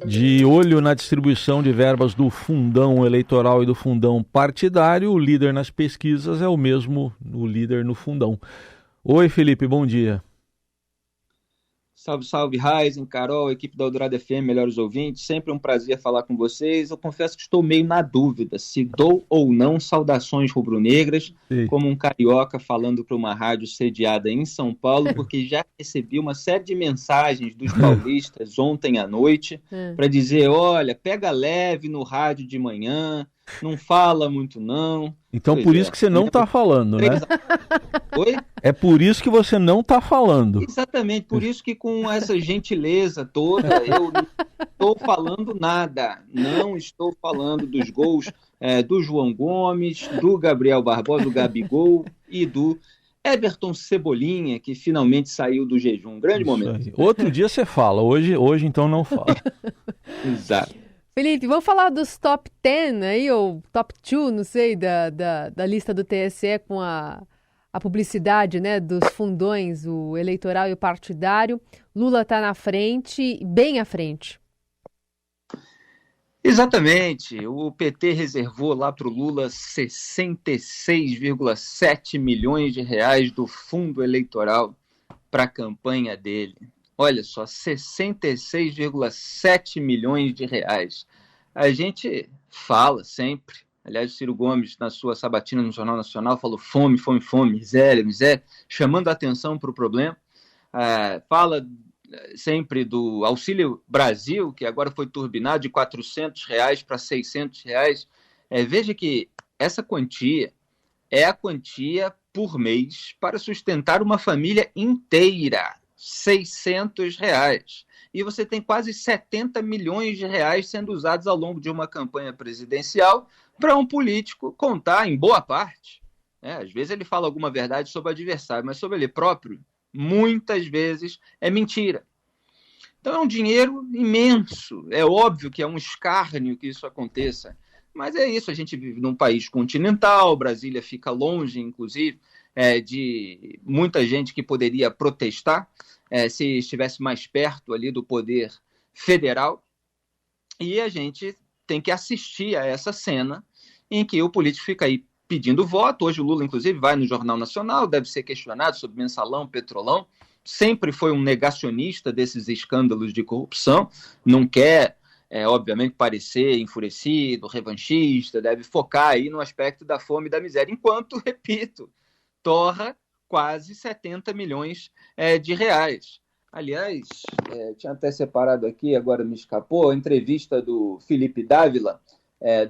De olho na distribuição de verbas do fundão eleitoral e do fundão partidário, o líder nas pesquisas é o mesmo o líder no fundão. Oi, Felipe, bom dia. Salve, salve, Raizen, Carol, equipe da Eldorado FM, melhores ouvintes. Sempre um prazer falar com vocês. Eu confesso que estou meio na dúvida se dou ou não saudações rubro-negras, Ei. como um carioca falando para uma rádio sediada em São Paulo, porque já recebi uma série de mensagens dos paulistas ontem à noite para dizer: olha, pega leve no rádio de manhã, não fala muito não. Então Pois por isso é, que você não está falando, né? Oi? É por isso que você não está falando. Exatamente, por isso que com essa gentileza toda eu não estou falando nada, não estou falando dos gols do João Gomes, do Gabriel Barbosa, do Gabigol e do Everton Cebolinha, que finalmente saiu do jejum. Grande Isso momento. aí. Outro dia você fala, hoje então não fala. Exato. Felipe, vamos falar dos top 10 aí, ou top 2, não sei, da lista do TSE com a publicidade, né, dos fundões, o eleitoral e o partidário. Lula está na frente, bem à frente. Exatamente. O PT reservou lá para o Lula 66,7 milhões de reais do fundo eleitoral para a campanha dele. Olha só, 66,7 milhões de reais. A gente fala sempre, aliás, o Ciro Gomes, na sua sabatina no Jornal Nacional, falou fome, fome, fome, miséria, miséria, chamando a atenção para o problema. Fala sempre do Auxílio Brasil, que agora foi turbinado de R$ 400 para R$ 600. Veja que essa quantia é a quantia por mês para sustentar uma família inteira. R$ 600. E você tem quase 70 milhões de reais sendo usados ao longo de uma campanha presidencial para um político contar em boa parte. Às vezes ele fala alguma verdade sobre o adversário, mas sobre ele próprio, muitas vezes é mentira. Então é um dinheiro imenso. É óbvio que é um escárnio que isso aconteça. Mas é isso, a gente vive num país continental, Brasília fica longe, inclusive, de muita gente que poderia protestar se estivesse mais perto ali do poder federal. E a gente tem que assistir a essa cena em que o político fica aí pedindo voto. Hoje o Lula, inclusive, vai no Jornal Nacional, deve ser questionado sobre mensalão, petrolão. Sempre foi um negacionista desses escândalos de corrupção, não quer, obviamente, parecer enfurecido, revanchista, deve focar aí no aspecto da fome e da miséria, enquanto, repito, torra quase 70 milhões de reais. Aliás, tinha até separado aqui, agora me escapou, a entrevista do Felipe Dávila,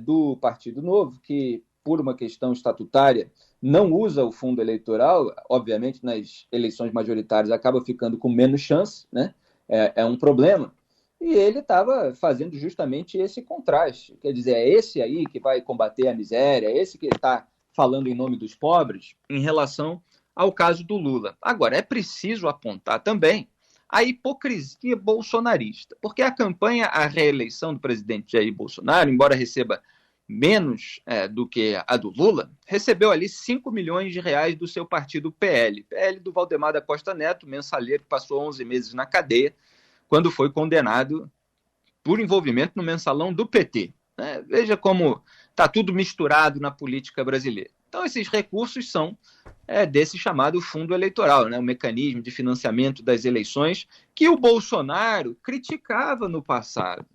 do Partido Novo, que, por uma questão estatutária, não usa o fundo eleitoral, obviamente nas eleições majoritárias acaba ficando com menos chance, né? É um problema. E ele estava fazendo justamente esse contraste. Quer dizer, é esse aí que vai combater a miséria, é esse que está falando em nome dos pobres, em relação ao caso do Lula. Agora, é preciso apontar também a hipocrisia bolsonarista, porque a campanha à reeleição do presidente Jair Bolsonaro, embora receba menos do que a do Lula, recebeu ali 5 milhões de reais do seu partido PL do Valdemar da Costa Neto, mensalheiro que passou 11 meses na cadeia, quando foi condenado por envolvimento no mensalão do PT. Veja como está tudo misturado na política brasileira. Então, esses recursos são desse chamado fundo eleitoral, o mecanismo de financiamento das eleições que o Bolsonaro criticava no passado.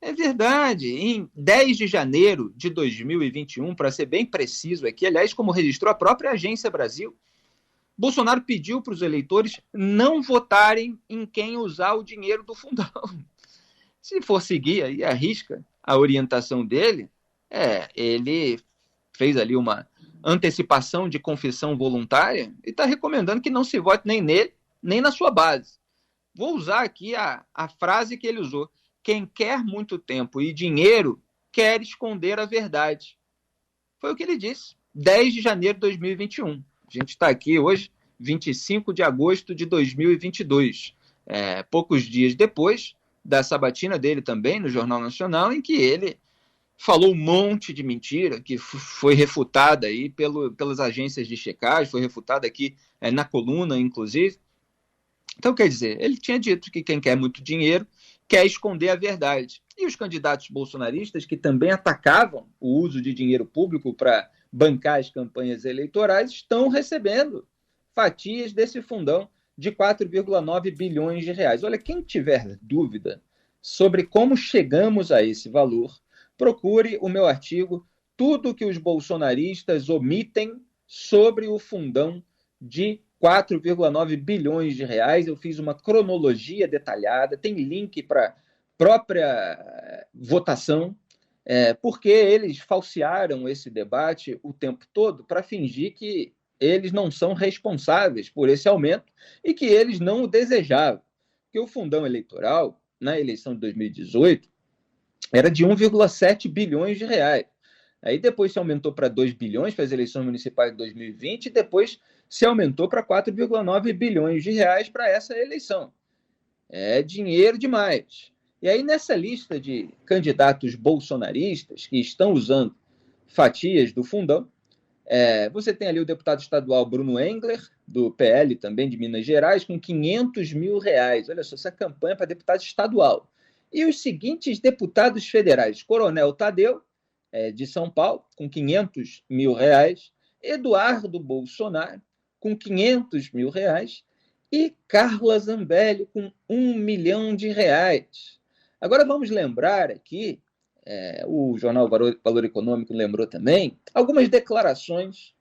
É verdade, em 10 de janeiro de 2021, para ser bem preciso aqui, aliás, como registrou a própria Agência Brasil, Bolsonaro pediu para os eleitores não votarem em quem usar o dinheiro do fundão. Se for seguir aí à risca a orientação dele, ele fez ali uma antecipação de confissão voluntária e está recomendando que não se vote nem nele, nem na sua base. Vou usar aqui a frase que ele usou. Quem quer muito tempo e dinheiro quer esconder a verdade. Foi o que ele disse, 10 de janeiro de 2021. A gente está aqui hoje, 25 de agosto de 2022. Poucos dias depois da sabatina dele também, no Jornal Nacional, em que ele falou um monte de mentira, que foi refutada aí pelas agências de checagem, foi refutada aqui na coluna, inclusive. Então, quer dizer, ele tinha dito que quem quer muito dinheiro quer esconder a verdade. E os candidatos bolsonaristas, que também atacavam o uso de dinheiro público para bancar as campanhas eleitorais, estão recebendo fatias desse fundão de 4,9 bilhões de reais. Olha, quem tiver dúvida sobre como chegamos a esse valor, procure o meu artigo Tudo que os bolsonaristas omitem sobre o fundão de 4,9 bilhões de reais. Eu fiz uma cronologia detalhada, tem link para a própria votação, porque eles falsearam esse debate o tempo todo para fingir que eles não são responsáveis por esse aumento e que eles não o desejavam. Porque o fundão eleitoral, na eleição de 2018, era de 1,7 bilhões de reais. Aí depois se aumentou para 2 bilhões para as eleições municipais de 2020 e depois se aumentou para 4,9 bilhões de reais para essa eleição. É dinheiro demais. E aí nessa lista de candidatos bolsonaristas que estão usando fatias do fundão, você tem ali o deputado estadual Bruno Engler, do PL também de Minas Gerais, com 500 mil reais. Olha só, essa campanha para deputado estadual. E os seguintes deputados federais: Coronel Tadeu, de São Paulo, com 500 mil reais, Eduardo Bolsonaro, com 500 mil reais, e Carla Zambelli, com 1 milhão de reais. Agora vamos lembrar aqui, o jornal Valor Econômico lembrou também, algumas declarações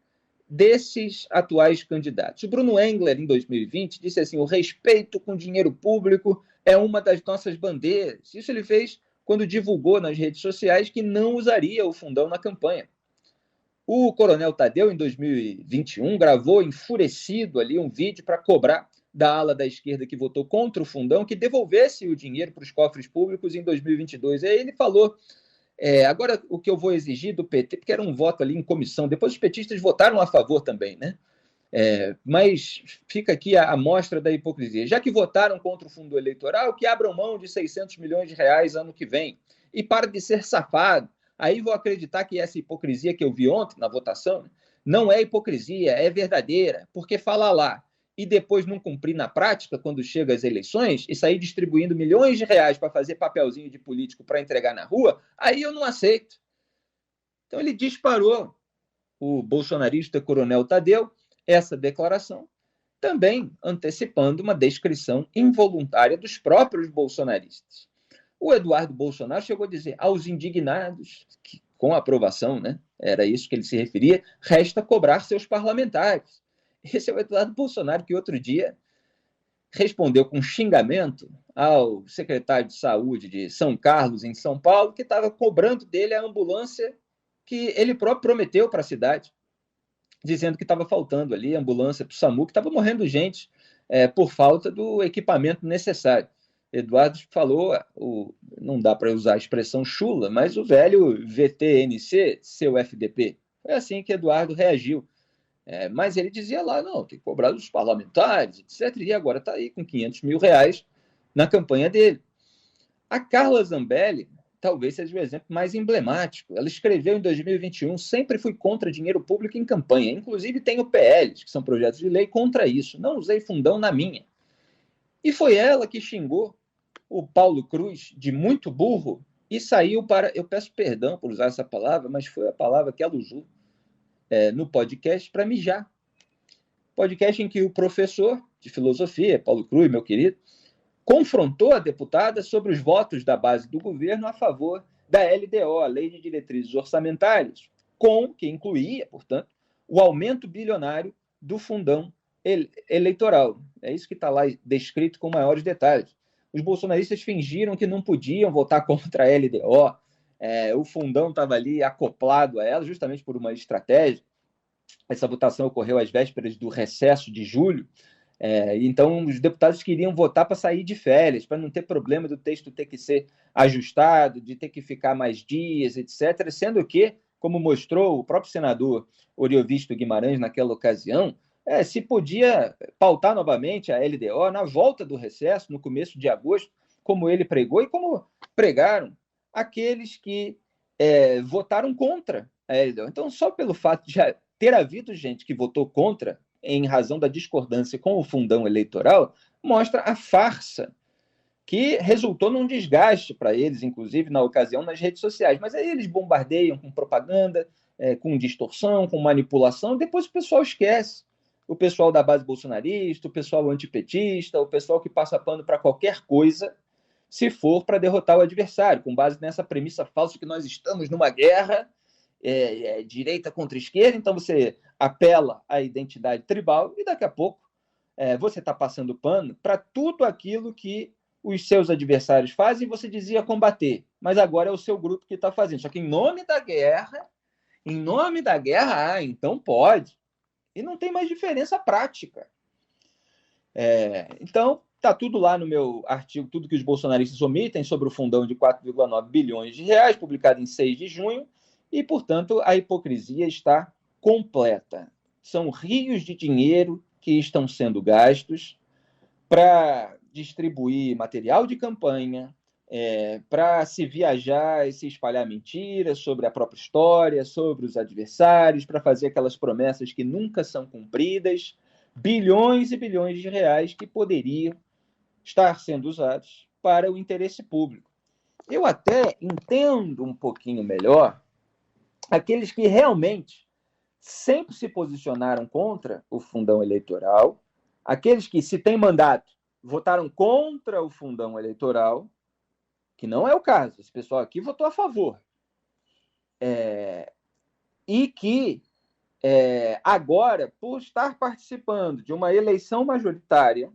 desses atuais candidatos. O Bruno Engler, em 2020, disse assim: o respeito com dinheiro público é uma das nossas bandeiras. Isso ele fez quando divulgou nas redes sociais que não usaria o fundão na campanha. O Coronel Tadeu, em 2021, gravou enfurecido ali um vídeo para cobrar da ala da esquerda que votou contra o fundão que devolvesse o dinheiro para os cofres públicos em 2022. Aí ele falou: agora o que eu vou exigir do PT, porque era um voto ali em comissão, depois os petistas votaram a favor também, né? Mas fica aqui a amostra da hipocrisia. Já que votaram contra o fundo eleitoral, que abram mão de 600 milhões de reais ano que vem. E para de ser safado. Aí vou acreditar que essa hipocrisia que eu vi ontem na votação não é hipocrisia, é verdadeira. Porque falar lá e depois não cumprir na prática, quando chega às eleições, e sair distribuindo milhões de reais para fazer papelzinho de político para entregar na rua, aí eu não aceito. Então ele disparou, o bolsonarista Coronel Tadeu, essa declaração, também antecipando uma descrição involuntária dos próprios bolsonaristas. O Eduardo Bolsonaro chegou a dizer aos indignados, que, com a aprovação, né, era isso que ele se referia, resta cobrar seus parlamentares. Esse é o Eduardo Bolsonaro que outro dia respondeu com xingamento ao secretário de saúde de São Carlos, em São Paulo, que estava cobrando dele a ambulância que ele próprio prometeu para a cidade, dizendo que estava faltando ali ambulância para o SAMU, que estava morrendo gente por falta do equipamento necessário. Eduardo falou, não dá para usar a expressão chula, mas o velho VTNC, seu FDP. Foi assim que Eduardo reagiu. Mas ele dizia lá, não, tem que cobrar dos parlamentares, etc. E agora está aí com 500 mil reais na campanha dele. A Carla Zambelli talvez seja o exemplo mais emblemático. Ela escreveu em 2021, sempre fui contra dinheiro público em campanha. Inclusive tenho PLs, que são projetos de lei, contra isso. Não usei fundão na minha. E foi ela que xingou o Paulo Cruz de muito burro e saiu para... Eu peço perdão por usar essa palavra, mas foi a palavra que ela usou no podcast para mijar. Podcast em que o professor de filosofia, Paulo Cruz, meu querido, confrontou a deputada sobre os votos da base do governo a favor da LDO, a Lei de Diretrizes Orçamentárias, que incluía, portanto, o aumento bilionário do fundão eleitoral. É isso que está lá descrito com maiores detalhes. Os bolsonaristas fingiram que não podiam votar contra a LDO, o fundão estava ali acoplado a ela, justamente por uma estratégia. Essa votação ocorreu às vésperas do recesso de julho, então os deputados queriam votar para sair de férias, para não ter problema do texto ter que ser ajustado, de ter que ficar mais dias, etc., sendo que, como mostrou o próprio senador Oriovisto Guimarães naquela ocasião, se podia pautar novamente a LDO na volta do recesso, no começo de agosto, como ele pregou e como pregaram aqueles que votaram contra a LDO. Então, só pelo fato de ter havido gente que votou contra, em razão da discordância com o fundão eleitoral, mostra a farsa que resultou num desgaste para eles, inclusive, na ocasião, nas redes sociais. Mas aí eles bombardeiam com propaganda, com distorção, com manipulação, e depois o pessoal esquece. O pessoal da base bolsonarista, o pessoal antipetista, o pessoal que passa pano para qualquer coisa, se for para derrotar o adversário, com base nessa premissa falsa que nós estamos numa guerra, direita contra esquerda, então você apela à identidade tribal e daqui a pouco você está passando pano para tudo aquilo que os seus adversários fazem e você dizia combater, mas agora é o seu grupo que está fazendo. Só que em nome da guerra, então pode. E não tem mais diferença prática. Então, está tudo lá no meu artigo, tudo que os bolsonaristas omitem sobre o fundão de 4,9 bilhões de reais, publicado em 6 de junho, e, portanto, a hipocrisia está completa. São rios de dinheiro que estão sendo gastos para distribuir material de campanha, para se viajar e se espalhar mentiras sobre a própria história, sobre os adversários, para fazer aquelas promessas que nunca são cumpridas, bilhões e bilhões de reais que poderiam estar sendo usados para o interesse público. Eu até entendo um pouquinho melhor aqueles que realmente sempre se posicionaram contra o fundão eleitoral, aqueles que, se têm mandato, votaram contra o fundão eleitoral, que não é o caso, esse pessoal aqui votou a favor, e que agora, por estar participando de uma eleição majoritária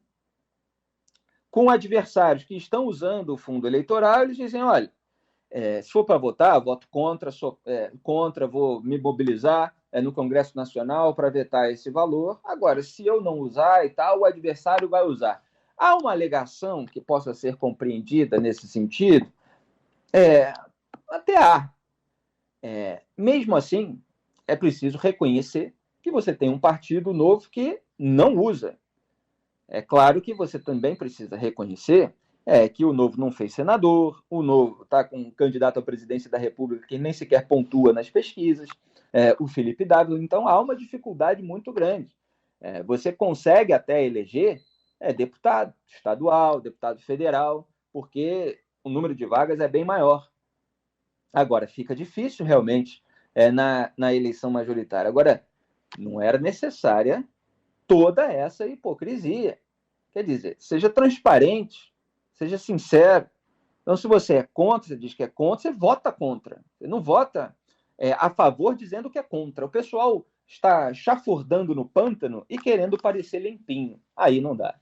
com adversários que estão usando o fundo eleitoral, eles dizem, olha, se for para votar, voto contra, vou me mobilizar no Congresso Nacional para vetar esse valor. Agora, se eu não usar e tal, o adversário vai usar. Há uma alegação que possa ser compreendida nesse sentido? Até há. Mesmo assim, é preciso reconhecer que você tem um partido novo que não usa. É claro que você também precisa reconhecer que o Novo não fez senador, o Novo está com um candidato à presidência da República que nem sequer pontua nas pesquisas, o Felipe Dávila. Então, há uma dificuldade muito grande. Você consegue até eleger deputado estadual, deputado federal, porque o número de vagas é bem maior. Agora, fica difícil realmente na eleição majoritária. Agora, não era necessária toda essa hipocrisia. Quer dizer, seja transparente, seja sincero. Então, se você é contra, você diz que é contra, você vota contra. Você não vota a favor dizendo que é contra. O pessoal está chafurdando no pântano e querendo parecer limpinho. Aí não dá.